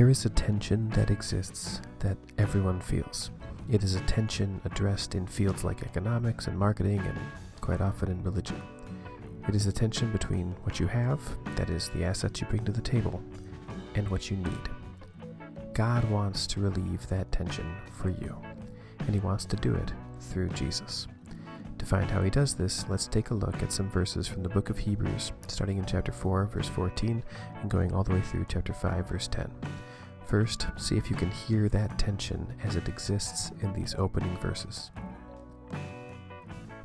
There is a tension that exists that everyone feels. It is a tension addressed in fields like economics and marketing and quite often in religion. It is a tension between what you have, that is the assets you bring to the table, and what you need. God wants to relieve that tension for you, and He wants to do it through Jesus. To find how He does this, let's take a look at some verses from the book of Hebrews, starting in chapter 4, verse 14, and going all the way through chapter 5, verse 10. First, see if you can hear that tension as it exists in these opening verses.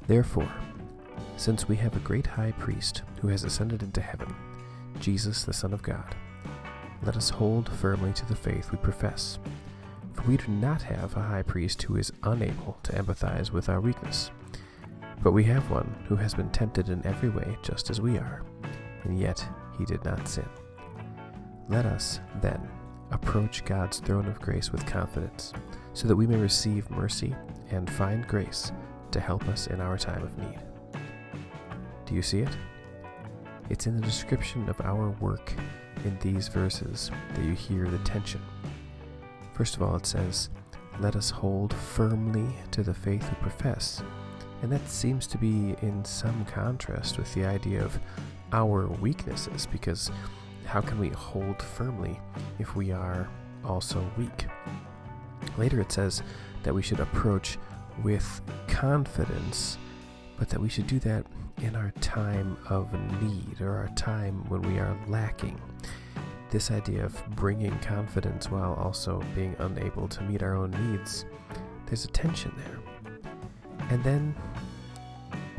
Therefore, since we have a great high priest who has ascended into heaven, Jesus the Son of God, let us hold firmly to the faith we profess. For we do not have a high priest who is unable to empathize with our weakness, but we have one who has been tempted in every way just as we are, and yet he did not sin. Let us, then, approach God's throne of grace with confidence, so that we may receive mercy and find grace to help us in our time of need. Do you see it? It's in the description of our work in these verses that you hear the tension. First of all, it says, let us hold firmly to the faith we profess. And that seems to be in some contrast with the idea of our weaknesses, because how can we hold firmly if we are also weak? Later it says that we should approach with confidence, but that we should do that in our time of need, or our time when we are lacking. This idea of bringing confidence while also being unable to meet our own needs, there's a tension there. And then,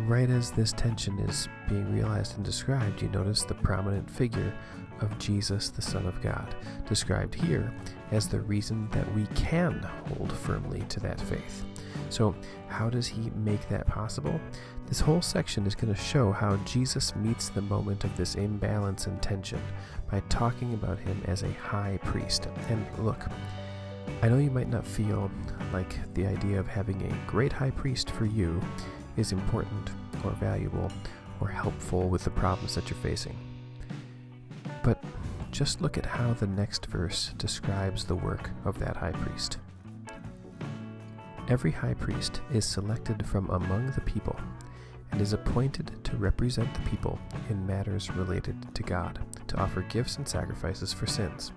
right as this tension is being realized and described, you notice the prominent figure of Jesus, the Son of God, described here as the reason that we can hold firmly to that faith. So, how does He make that possible? This whole section is going to show how Jesus meets the moment of this imbalance and tension by talking about Him as a high priest. And look, I know you might not feel like the idea of having a great high priest for you is important or valuable or helpful with the problems that you're facing. But just look at how the next verse describes the work of that high priest. Every high priest is selected from among the people and is appointed to represent the people in matters related to God, to offer gifts and sacrifices for sins.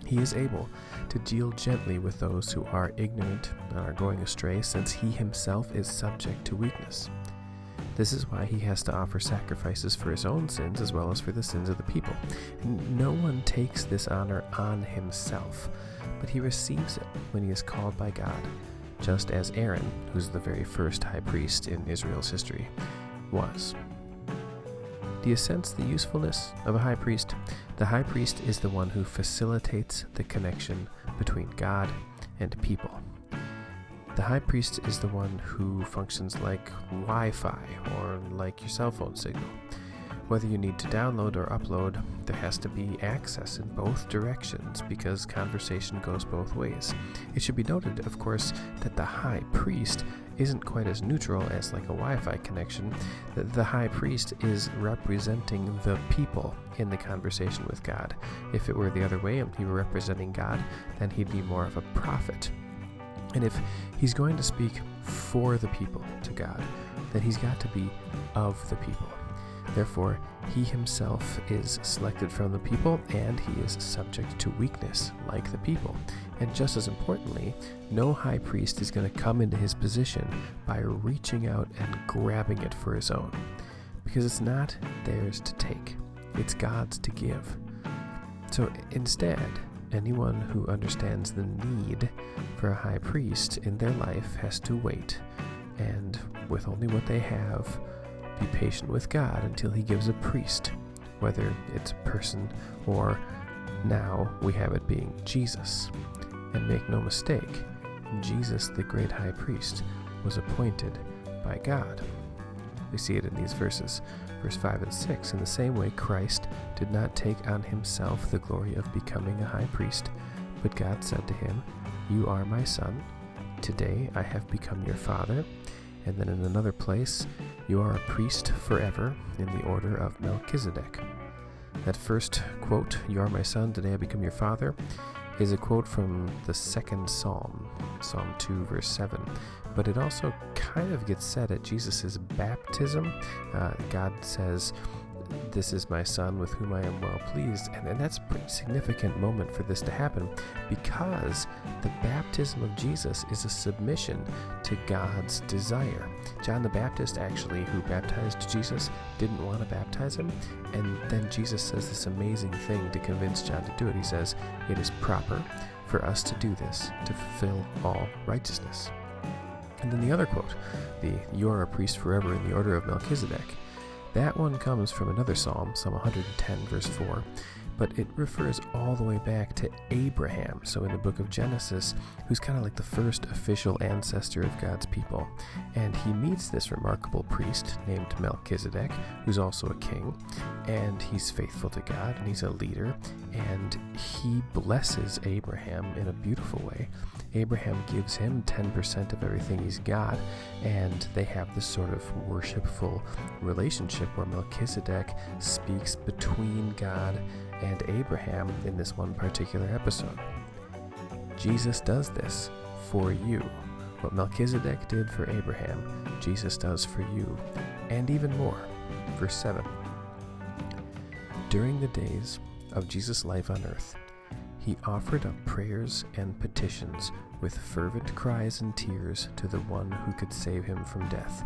He is able to deal gently with those who are ignorant and are going astray, since He Himself is subject to weakness. This is why He has to offer sacrifices for His own sins as well as for the sins of the people. And no one takes this honor on himself, but he receives it when he is called by God, just as Aaron, who's the very first high priest in Israel's history, was. Do you sense the usefulness of a high priest? The high priest is the one who facilitates the connection between God and people. The high priest is the one who functions like Wi-Fi or like your cell phone signal. Whether you need to download or upload, there has to be access in both directions because conversation goes both ways. It should be noted, of course, that the high priest isn't quite as neutral as like a Wi-Fi connection. The high priest is representing the people in the conversation with God. If it were the other way and he were representing God, then he'd be more of a prophet. And if he's going to speak for the people to God, then he's got to be of the people. Therefore, he himself is selected from the people, and he is subject to weakness, like the people. And just as importantly, no high priest is going to come into his position by reaching out and grabbing it for his own, because it's not theirs to take, it's God's to give. So instead, anyone who understands the need for a high priest in their life has to wait, and with only what they have, be patient with God until he gives a priest, whether it's a person or now we have it being Jesus. And make no mistake, Jesus, the great high priest, was appointed by God. We see it in these verses, verse 5 and 6. In the same way, Christ did not take on himself the glory of becoming a high priest, but God said to him, "You are my son. Today I have become your father." And then in another place, "You are a priest forever in the order of Melchizedek." That first quote, "You are my son, today I become your father," is a quote from the second Psalm, Psalm 2, verse 7. But it also kind of gets said at Jesus' baptism. God says, "This is my son with whom I am well pleased." And that's a pretty significant moment for this to happen, because the baptism of Jesus is a submission to God's desire. John the Baptist, actually, who baptized Jesus, didn't want to baptize him. And then Jesus says this amazing thing to convince John to do it. He says, "It is proper for us to do this, to fulfill all righteousness." And then the other quote, "You are a priest forever in the order of Melchizedek," that one comes from another psalm, Psalm 110, verse 4, but it refers all the way back to Abraham, so in the book of Genesis, who's kind of like the first official ancestor of God's people. And he meets this remarkable priest named Melchizedek, who's also a king, and he's faithful to God, and he's a leader, and he blesses Abraham in a beautiful way. Abraham gives him 10% of everything he's got, and they have this sort of worshipful relationship where Melchizedek speaks between God and Abraham in this one particular episode. Jesus does this for you. What Melchizedek did for Abraham, Jesus does for you, and even more. Verse 7. During the days of Jesus' life on earth, he offered up prayers and petitions with fervent cries and tears to the one who could save him from death,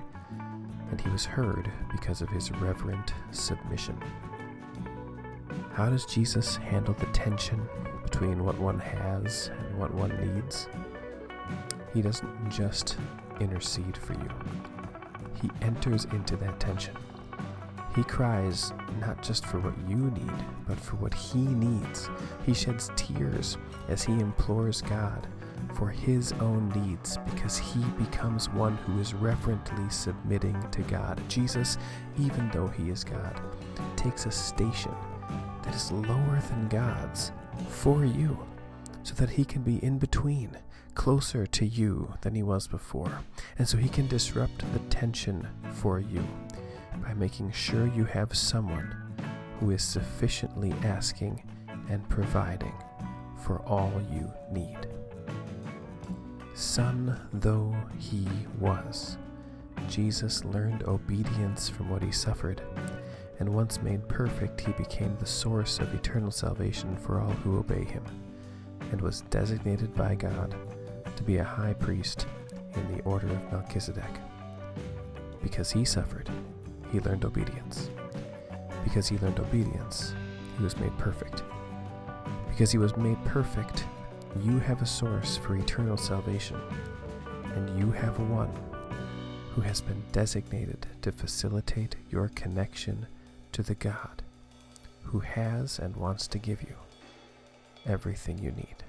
and he was heard because of his reverent submission. How does Jesus handle the tension between what one has and what one needs? He doesn't just intercede for you. He enters into that tension. He cries not just for what you need, but for what he needs. He sheds tears as he implores God for his own needs, because he becomes one who is reverently submitting to God. Jesus, even though he is God, takes a station that is lower than God's for you, so that he can be in between, closer to you than he was before. And so he can disrupt the tension for you by making sure you have someone who is sufficiently asking and providing for all you need. Son though he was, Jesus learned obedience from what he suffered, and once made perfect, he became the source of eternal salvation for all who obey him, and was designated by God to be a high priest in the order of Melchizedek. Because he suffered, he learned obedience. Because he learned obedience, he was made perfect. Because he was made perfect, you have a source for eternal salvation, and you have one who has been designated to facilitate your connection to the God who has and wants to give you everything you need.